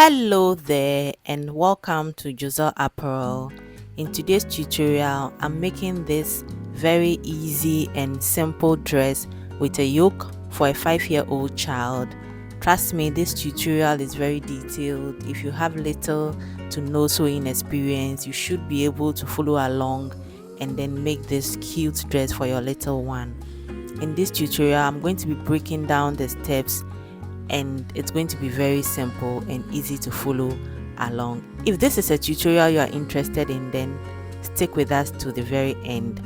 Hello there and welcome to Josel Apparel. In today's tutorial, I'm making this very easy and simple dress with a yoke for a 5-year-old child. Trust me, this tutorial is very detailed. If you have little to no sewing experience, you should be able to follow along and then make this cute dress for your little one. In this tutorial, I'm going to be breaking down the steps and it's going to be very simple and easy to follow along. If this is a tutorial you are interested in, then stick with us to the very end.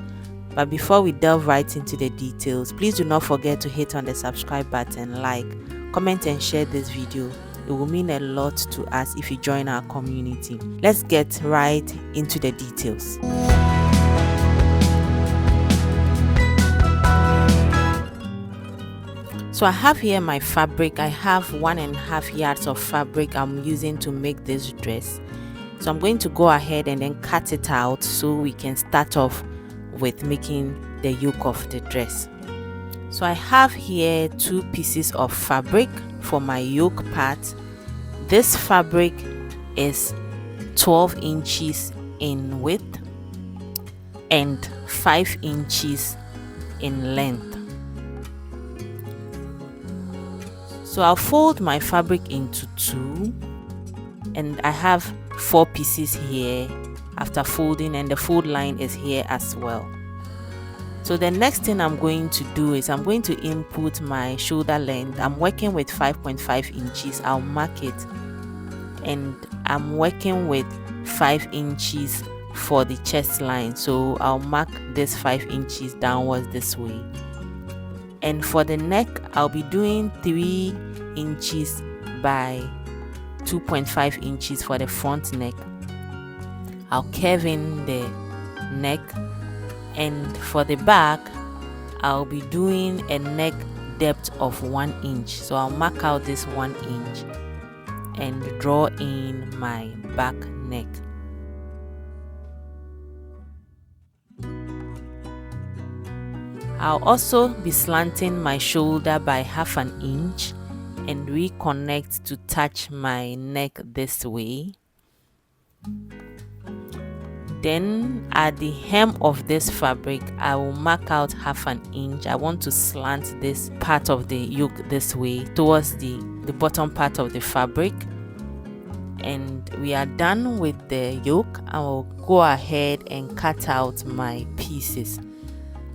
But before we delve right into the details, please do not forget to hit on the subscribe button, like, comment and share this video. It will mean a lot to us if you join our community. Let's get right into the details. So I have here my fabric. I have 1.5 yards of fabric I'm using to make this dress. So I'm going to go ahead and then cut it out so we can start off with making the yoke of the dress. So I have here 2 pieces of fabric for my yoke part. This fabric is 12 inches in width and 5 inches in length. So I'll fold my fabric into 2 and I have 4 pieces here after folding, and the fold line is here as well. So the next thing I'm going to do is I'm going to input my shoulder length. I'm working with 5.5 inches. I'll mark it, and I'm working with 5 inches for the chest line. So I'll mark this 5 inches downwards this way. And for the neck, I'll be doing 3 inches by 2.5 inches for the front neck. I'll curve in the neck, and for the back, I'll be doing a neck depth of 1 inch. So I'll mark out this 1 inch and draw in my back neck. I'll also be slanting my shoulder by 1/2 inch and reconnect to touch my neck this way. Then at the hem of this fabric, I will mark out 1/2 inch. I want to slant this part of the yoke this way towards the bottom part of the fabric. And we are done with the yoke. I will go ahead and cut out my pieces.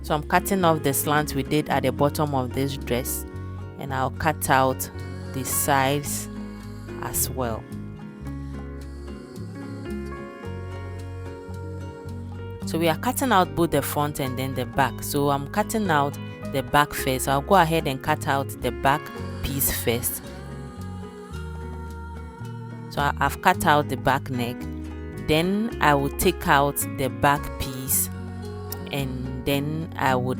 So I'm cutting off the slant we did at the bottom of this dress, and I'll cut out the sides as well. So we are cutting out both the front and then the back. So I'm cutting out the back first. So I'll go ahead and cut out the back piece first. So I've cut out the back neck. Then I will take out the back piece, and then I would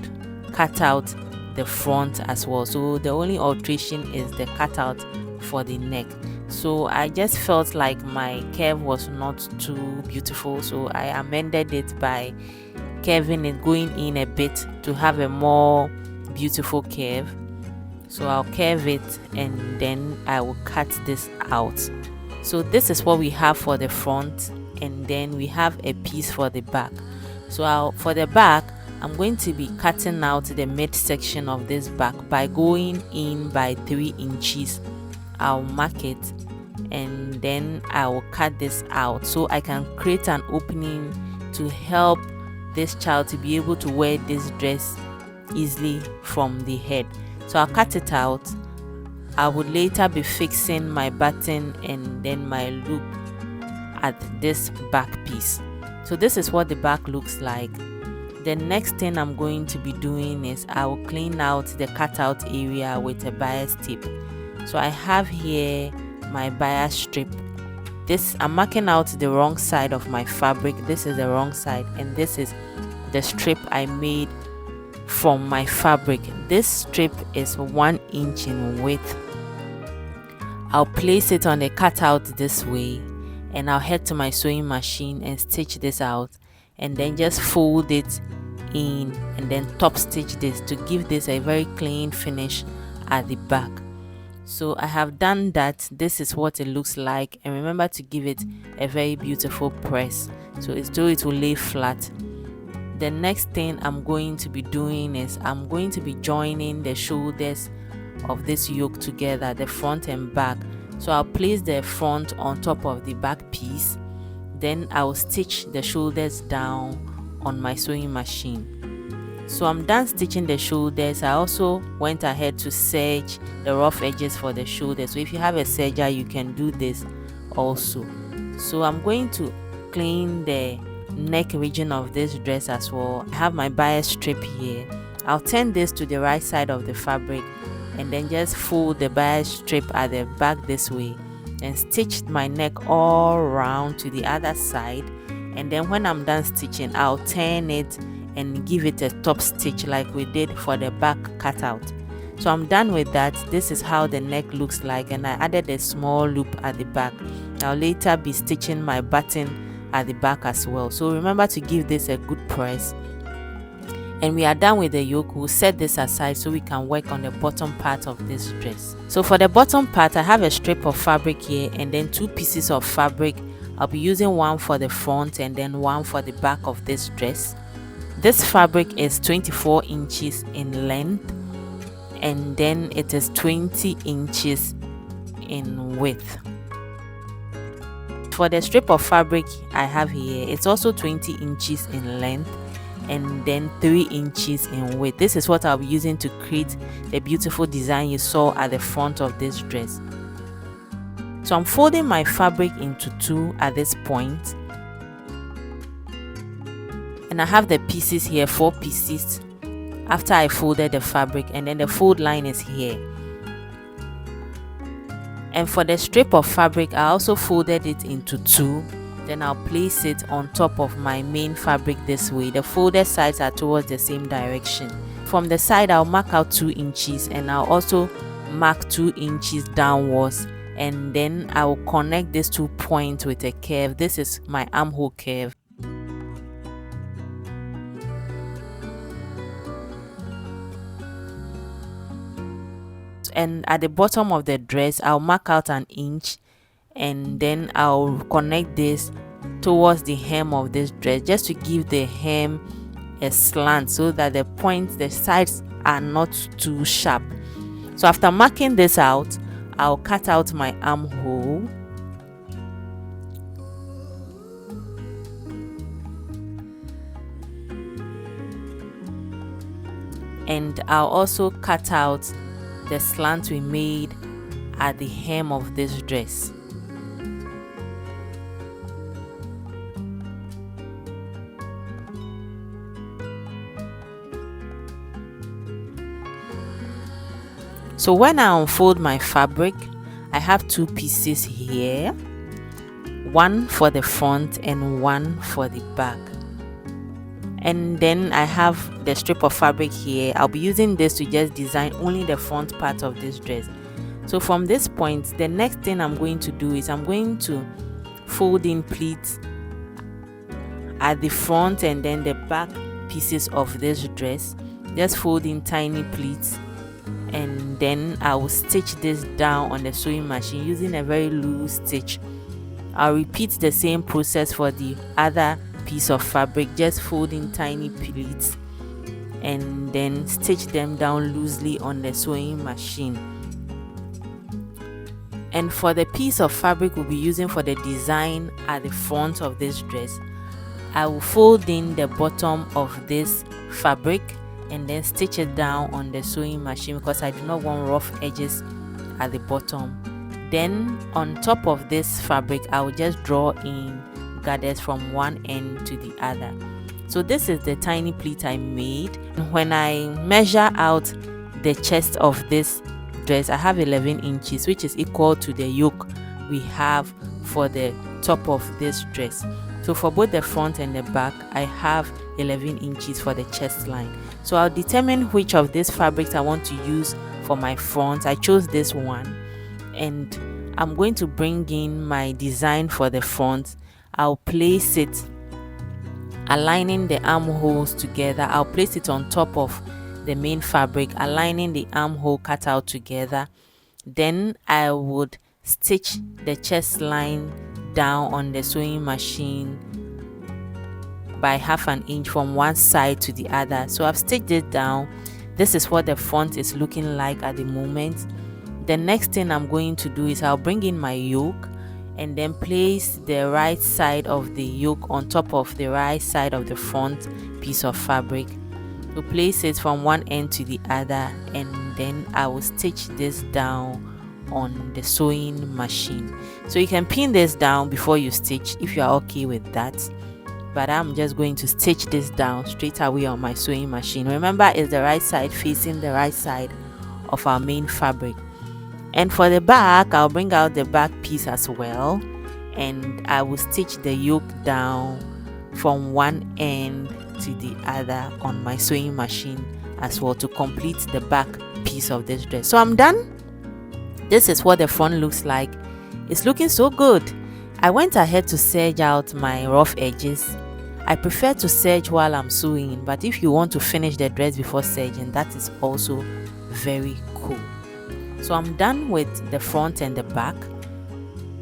cut out the front as well. So the only alteration is the cutout for the neck. So I just felt like my curve was not too beautiful, so I amended it by curving it, going in a bit to have a more beautiful curve. So I'll curve it and then I will cut this out. So this is what we have for the front, and then we have a piece for the back. So for the back, I'm going to be cutting out the midsection of this back by going in by 3 inches. I'll mark it, and then I will cut this out so I can create an opening to help this child to be able to wear this dress easily from the head. So I'll cut it out. I would later be fixing my button and then my loop at this back piece. So this is what the back looks like. The next thing I'm going to be doing is I will clean out the cutout area with a bias tip. So I have here my bias strip. This, I'm marking out the wrong side of my fabric. This is the wrong side, and this is the strip I made from my fabric. This strip is 1 inch in width. I'll place it on the cutout this way, and I'll head to my sewing machine and stitch this out, and then just fold it in and then top stitch this to give this a very clean finish at the back. So I have done that. This is what it looks like, and remember to give it a very beautiful press so it will lay flat. The next thing I'm going to be doing is I'm going to be joining the shoulders of this yoke together, the front and back. So I'll place the front on top of the back piece, then I'll stitch the shoulders down on my sewing machine. So I'm done stitching the shoulders. I also went ahead to serge the rough edges for the shoulders. So if you have a serger, you can do this also. So I'm going to clean the neck region of this dress as well. I have my bias strip here. I'll turn this to the right side of the fabric and then just fold the bias strip at the back this way and stitch my neck all around to the other side. And then when I'm done stitching, I'll turn it and give it a top stitch like we did for the back cutout. So I'm done with that. This is how the neck looks like, and I added a small loop at the back. I'll later be stitching my button at the back as well. So remember to give this a good press. And we are done with the yoke. We'll set this aside so we can work on the bottom part of this dress. So for the bottom part, I have a strip of fabric here and then 2 pieces of fabric. I'll be using one for the front and then one for the back of this dress. This fabric is 24 inches in length and then it is 20 inches in width. For the strip of fabric I have here, it's also 20 inches in length and then 3 inches in width. This is what I'll be using to create the beautiful design you saw at the front of this dress. So I'm folding my fabric into 2 at this point. And I have the pieces here, 4 pieces after I folded the fabric, and then the fold line is here. And for the strip of fabric, I also folded it into 2. Then I'll place it on top of my main fabric this way. The folded sides are towards the same direction. From the side, I'll mark out 2 inches and I'll also mark 2 inches downwards. And then I will connect these 2 points with a curve. This is my armhole curve. And at the bottom of the dress, I'll mark out 1 inch and then I'll connect this towards the hem of this dress just to give the hem a slant so that the sides are not too sharp. So after marking this out, I'll cut out my armhole. And I'll also cut out the slant we made at the hem of this dress. So when I unfold my fabric, I have 2 pieces here, one for the front and one for the back. And then I have the strip of fabric here. I'll be using this to just design only the front part of this dress. So from this point, the next thing I'm going to do is I'm going to fold in pleats at the front and then the back pieces of this dress. Just fold in tiny pleats and then I will stitch this down on the sewing machine using a very loose stitch. I'll repeat the same process for the other piece of fabric, just fold in tiny pleats and then stitch them down loosely on the sewing machine. And for the piece of fabric we'll be using for the design at the front of this dress, I will fold in the bottom of this fabric and then stitch it down on the sewing machine because I do not want rough edges at the bottom. Then on top of this fabric, I will just draw in gathers from one end to the other. So this is the tiny pleat I made. When I measure out the chest of this dress, I have 11 inches, which is equal to the yoke we have for the top of this dress. So for both the front and the back, I have 11 inches for the chest line. So I'll determine which of these fabrics I want to use for my front. I chose this one and I'm going to bring in my design for the front. I'll place it aligning the armholes together. I'll place it on top of the main fabric, aligning the armhole cutout together, Then I would stitch the chest line down on the sewing machine by 1/2 inch from one side to the other. So I've stitched it down. This is what the front is looking like at the moment. The next thing I'm going to do is I'll bring in my yoke and then place the right side of the yoke on top of the right side of the front piece of fabric. To place it from one end to the other, and then I will stitch this down on the sewing machine. So you can pin this down before you stitch if you are okay with that, but I'm just going to stitch this down straight away on my sewing machine. Remember, it's the right side facing the right side of our main fabric. And for the back, I'll bring out the back piece as well, and I will stitch the yoke down from one end to the other on my sewing machine as well to complete the back piece of this dress. So I'm done. This is what the front looks like. It's looking so good. I went ahead to serge out my rough edges. I prefer to serge while I'm sewing, but if you want to finish the dress before serging, that is also very cool. So I'm done with the front and the back.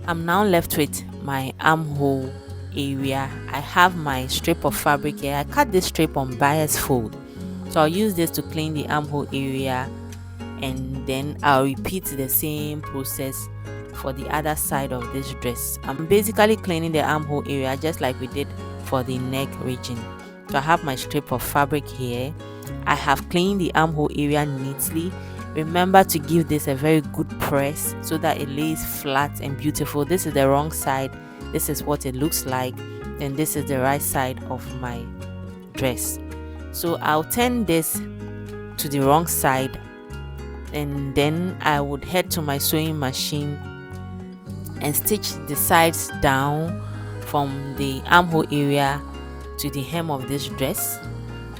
I'm now left with my armhole area. I have my strip of fabric here. I cut this strip on bias fold, so I'll use this to clean the armhole area, and then I'll repeat the same process for the other side of this dress. I'm basically cleaning the armhole area just like we did for the neck region. So I have my strip of fabric here. I have cleaned the armhole area neatly. Remember to give this a very good press so that it lays flat and beautiful. This is the wrong side. This is what it looks like, and this is the right side of my dress. So I'll turn this to the wrong side, and then I would head to my sewing machine and stitch the sides down from the armhole area to the hem of this dress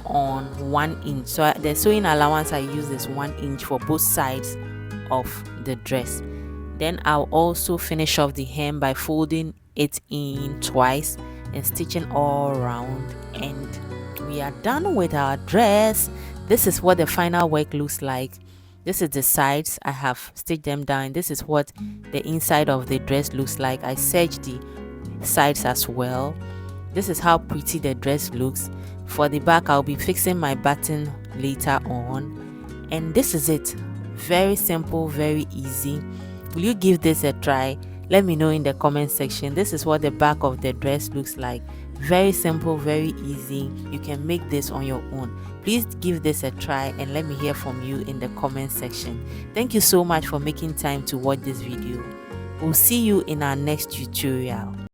on 1 inch. So the sewing allowance I use is 1 inch for both sides of the dress. Then I'll also finish off the hem by folding it in twice and stitching all around, and we are done with our dress. This is what the final work looks like. This is the sides. I have stitched them down. This is what the inside of the dress looks like. I serged the sides as well. This is how pretty the dress looks. For the back, I'll be fixing my button later on, and this is it. Very simple, very easy. Will you give this a try? Let me know in the comment section. This is what the back of the dress looks like. Very simple, very easy. You can make this on your own. Please give this a try and let me hear from you in the comment section. Thank you so much for making time to watch this video. We'll see you in our next tutorial.